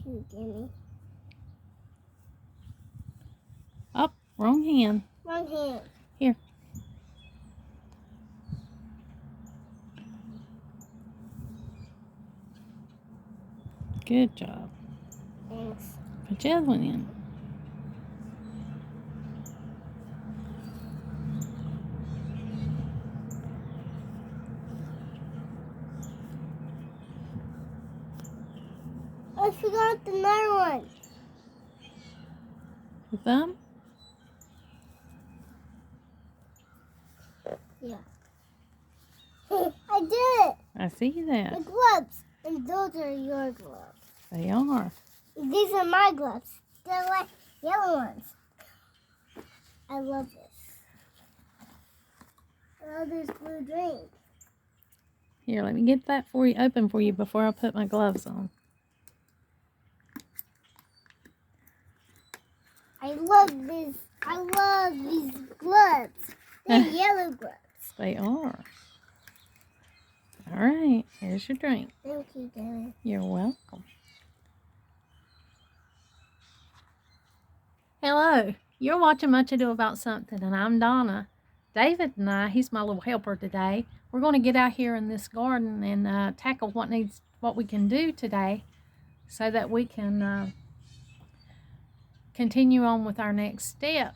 you give me. Oh, wrong hand. Wrong hand. Here. Good job. Thanks. Put the other one in. I forgot the another one. Your thumb? Yeah. I did it. I see that. The gloves. And those are your gloves. They are. These are my gloves. They're like yellow ones. I love this. I love this blue drink. Here, let me get that for you, open for you before I put my gloves on. I love this. I love these gloves. They're yellow gloves. They are. All right, here's your drink. Thank you, Daddy. You're welcome. Hello, you're watching Much Ado About Something, and I'm Donna. David and I, he's my little helper today. We're going to get out here in this garden and tackle what we can do today so that we can continue on with our next step.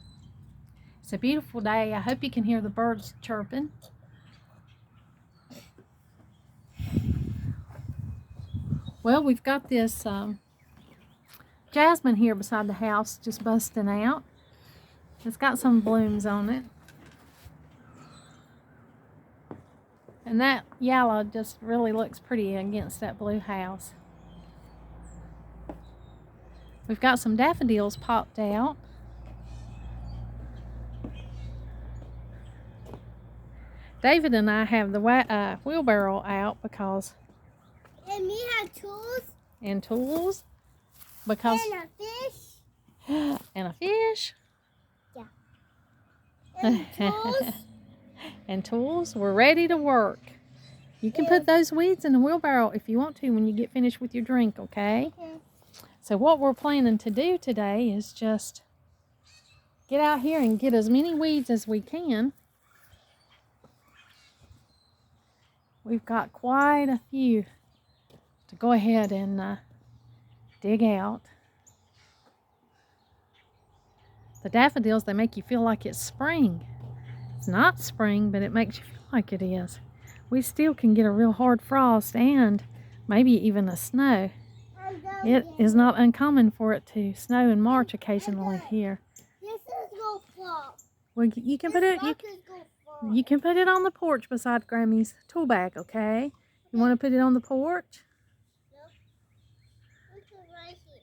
It's a beautiful day. I hope you can hear the birds chirping. Well, we've got this jasmine here beside the house just busting out. It's got some blooms on it. And that yellow just really looks pretty against that blue house. We've got some daffodils popped out. David and I have the wheelbarrow out because... And we have tools. And tools. Because... And a fish. And a fish. Yeah. And tools. And tools. We're ready to work. You can put those weeds in the wheelbarrow if you want to when you get finished with your drink, okay? Okay. So what we're planning to do today is just get out here and get as many weeds as we can. We've got quite a few to go ahead and dig out. The daffodils, they make you feel like it's spring. It's not spring, but it makes you feel like it is. We still can get a real hard frost and maybe even a snow. It is not uncommon for it to snow in March occasionally here. This is go fall. Well, you can put it. You can put it on the porch beside Grammy's tool bag, okay? You want to put it on the porch? Right here.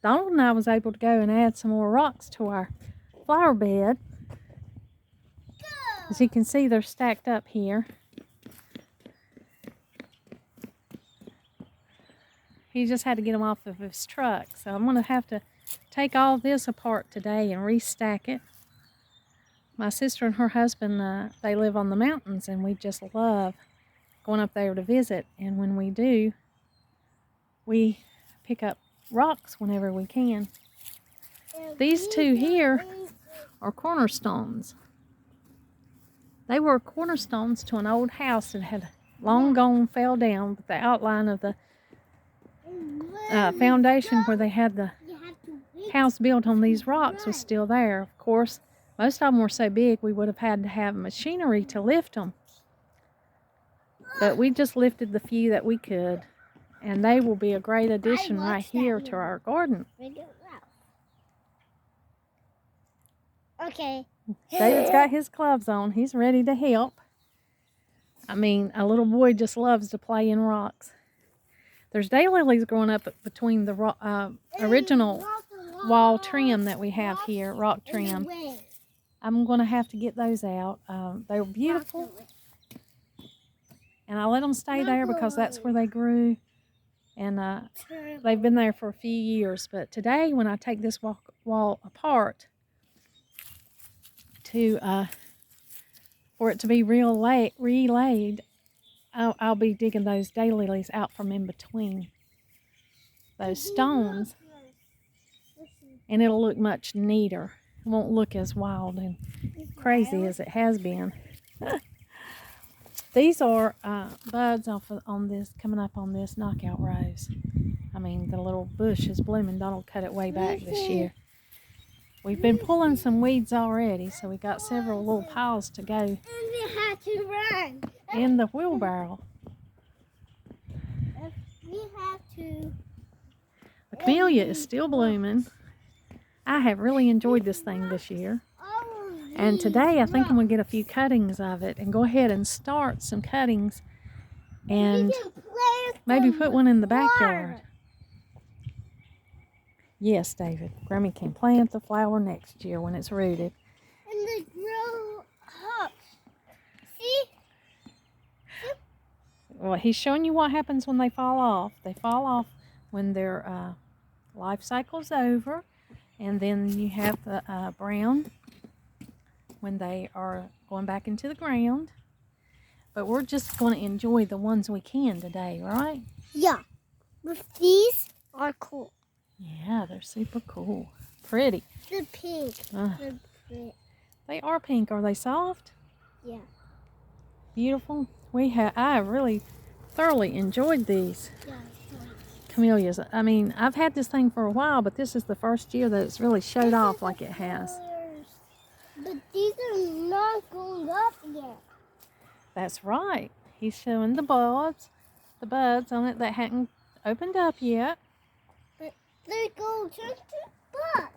Donald and I was able to go and add some more rocks to our flower bed. As you can see, they're stacked up here. He just had to get them off of his truck. So I'm going to have to take all this apart today and restack it. My sister and her husband, they live on the mountains, and we just love going up there to visit. And when we do, we pick up rocks whenever we can. These two here are cornerstones. They were cornerstones to an old house that had long gone fell down, but the outline of the foundation where they had the house built on these rocks was still there. Of course, most of them were so big we would have had to have machinery to lift them. But we just lifted the few that we could. And they will be a great addition right here to our garden. Okay. David's got his gloves on. He's ready to help. I mean, a little boy just loves to play in rocks. There's daylilies growing up between the original wall trim that we have here, rock trim. I'm going to have to get those out. They were beautiful. And I let them stay there because that's where they grew. And they've been there for a few years. But today, when I take this wall apart for it to be relayed, I'll be digging those daylilies out from in between. those stones, and it'll look much neater. It won't look as wild and crazy as it has been. These are buds on this, coming up on this knockout rose. I mean, the little bush is blooming. Donald cut it way back this year. We've been pulling some weeds already, so we got several little piles to go. And we have to run. In the wheelbarrow. We have to. The camellia is still blooming. I have really enjoyed this thing this year. And today I think I'm going to get a few cuttings of it and go ahead and start some cuttings and maybe put one in the backyard. Yes, David. Grammy can plant the flower next year when it's rooted. And they grow up. See? Well, he's showing you what happens when they fall off. They fall off when their life cycle's over. And then you have the brown when they are going back into the ground. But we're just going to enjoy the ones we can today, right? Yeah. But these are cool. Yeah, they're super cool. Pretty. The pink. They're pretty. They are pink. Are they soft? Yeah. Beautiful. I really thoroughly enjoyed these Yeah. camellias. I mean, I've had this thing for a while, but this is the first year that it's really showed off like it has. But these are not going up yet. That's right. He's showing the buds on it that hadn't opened up yet. But they're going to turn to buds.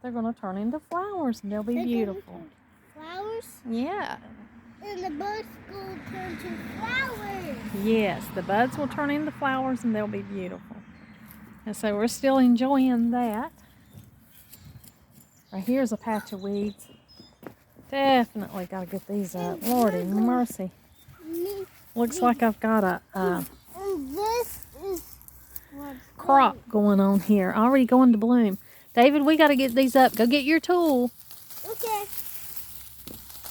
They're going to turn into flowers, and they'll be beautiful. Flowers? Yeah. And the buds will turn to flowers. Yes, the buds will turn into flowers, and they'll be beautiful. And so we're still enjoying that. Right here's a patch of weeds. Definitely got to get these up. Lordy mercy. Looks like I've got a And this is crop going on here. Already going to bloom. David, we got to get these up. Go get your tool. Okay.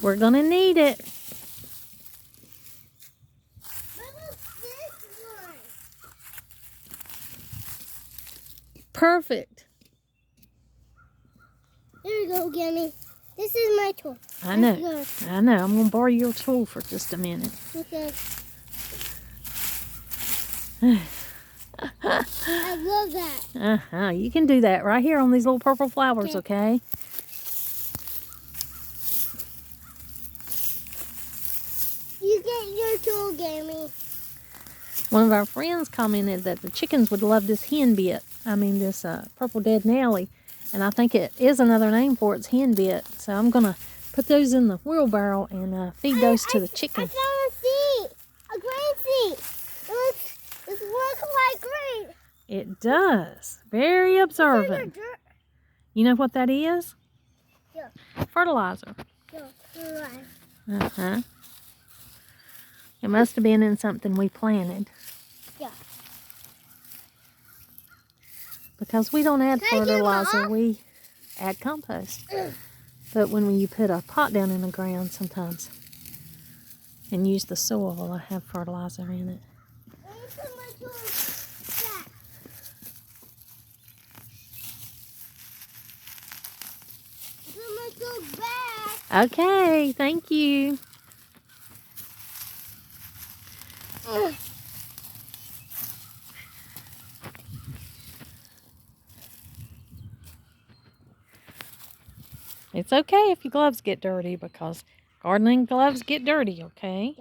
We're going to need it. What about this one? Perfect. There you go, Gimme. This is my tool. I know. I know. I'm going to borrow your tool for just a minute. Okay. I love that. You can do that right here on these little purple flowers, okay? You get your tool, Gimme. One of our friends commented that the chickens would love this hen bit. I mean, this purple dead Nelly. And I think it is another name for its hen bit. So I'm going to put those in the wheelbarrow and feed those to the chickens. I found a seed. A green seed. It looks like green. It does. Very observant. You know what that is? Yeah. Fertilizer. Yeah. It must have been in something we planted. Yeah. Because we don't add Can I get fertilizer, off? we add compost. But when you put a pot down in the ground sometimes and use the soil, it'll have fertilizer in it. Let me put my tools back. Put my tools back. Okay, thank you. It's okay if your gloves get dirty because gardening gloves get dirty, okay?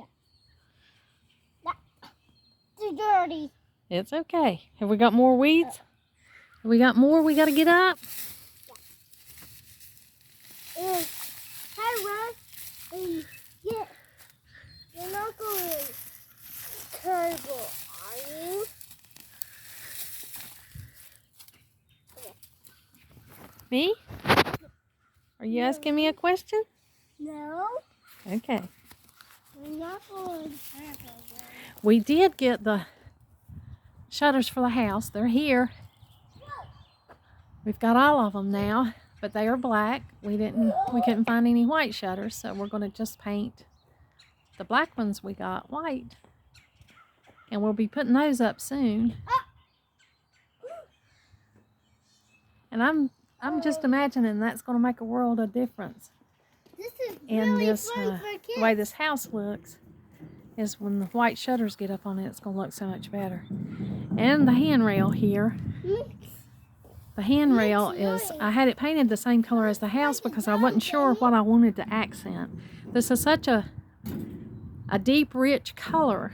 Too dirty. It's okay. Have we got more weeds? Have we got more we got to get up? Hi, Ron. Yeah. You're not going terrible, are you? Me? Are you asking me a question? No. Okay. You're not going terrible. We did get the shutters for the house. They're here. We've got all of them now, but they are black. We couldn't find any white shutters, so we're going to just paint the black ones we got white. And we'll be putting those up soon. And I'm just imagining that's going to make a world of difference. This is And really this fun for kids. the way this house looks is when the white shutters get up on it, it's going to look so much better. And the handrail here. The handrail is, I had it painted the same color as the house because I wasn't sure what I wanted to accent. This is such a deep, rich color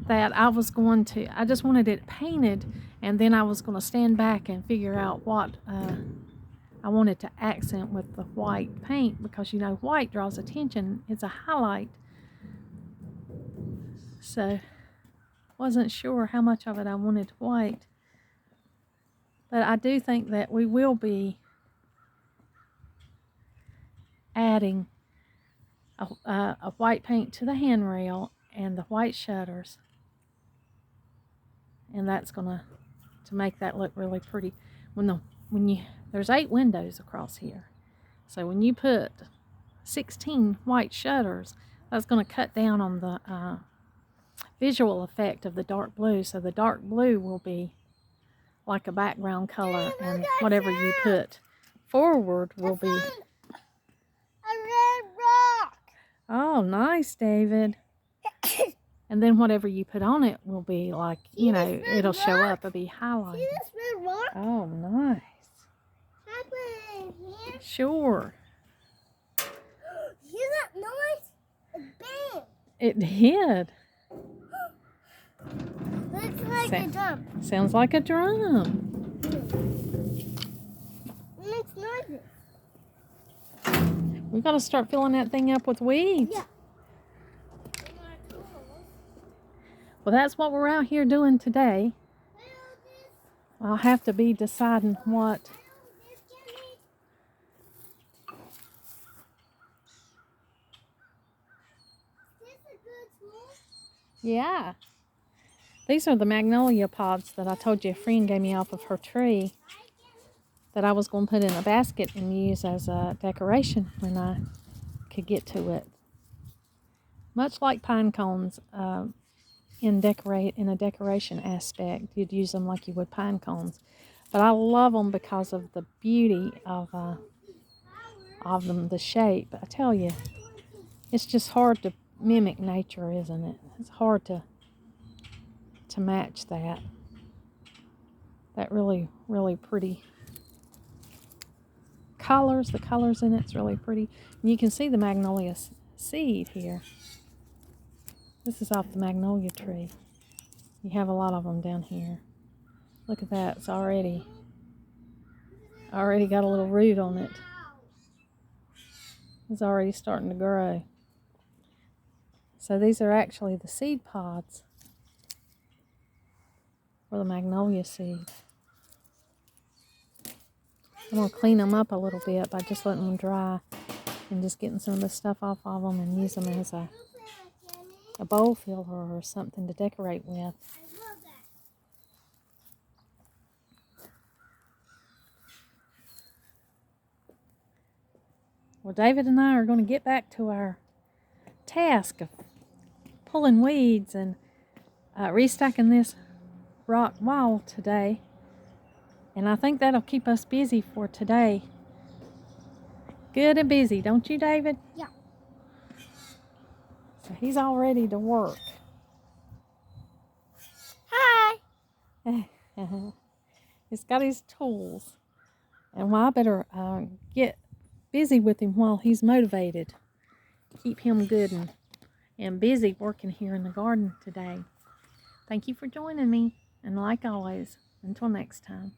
that I just wanted it painted, and then I was going to stand back and figure out what I wanted to accent with the white paint, because you know white draws attention. It's a highlight. So wasn't sure how much of it I wanted white. But I do think that we will be adding a white paint to the handrail and the white shutters. And that's gonna to make that look really pretty. There's 8 windows across here. So when you put 16 white shutters, that's gonna cut down on the visual effect of the dark blue. So the dark blue will be like a background color, and whatever you put forward will be a red rock. Oh, nice, David. And then whatever you put on it will be like, you know, it'll show up. It'll be highlighted. See this red rock? Oh, nice. Can I put it in here? Sure. Hear that noise? It bang. It did. Looks like a drum. Sounds like a drum. It makes noises. We got to start filling that thing up with weeds. Yeah. Well, that's what we're out here doing today. I'll have to be deciding what. Yeah. These are the magnolia pods that I told you a friend gave me off of her tree that I was going to put in a basket and use as a decoration when I could get to it. Much like pine cones in a decoration aspect, you'd use them like you would pine cones. But I love them because of the beauty of them, the shape. I tell you, it's just hard to mimic nature, isn't it? It's hard to match that really, really pretty colors. The colors in it's really pretty. And you can see the magnolia seed here. This is off the magnolia tree. You have a lot of them down here. Look at that. It's already got a little root on it. It's already starting to grow. So these are actually the seed pods for the magnolia seed. I'm going to clean them up a little bit by just letting them dry and just getting some of the stuff off of them and use them as a bowl filler or something to decorate with. Well, David and I are going to get back to our task of pulling weeds and restacking this rock wall today. And I think that'll keep us busy for today. Good and busy, don't you, David? Yeah. So he's all ready to work. Hi. He's got his tools. And well, I better get busy with him while he's motivated. Keep him good and busy working here in the garden today. Thank you for joining me. And like always, until next time.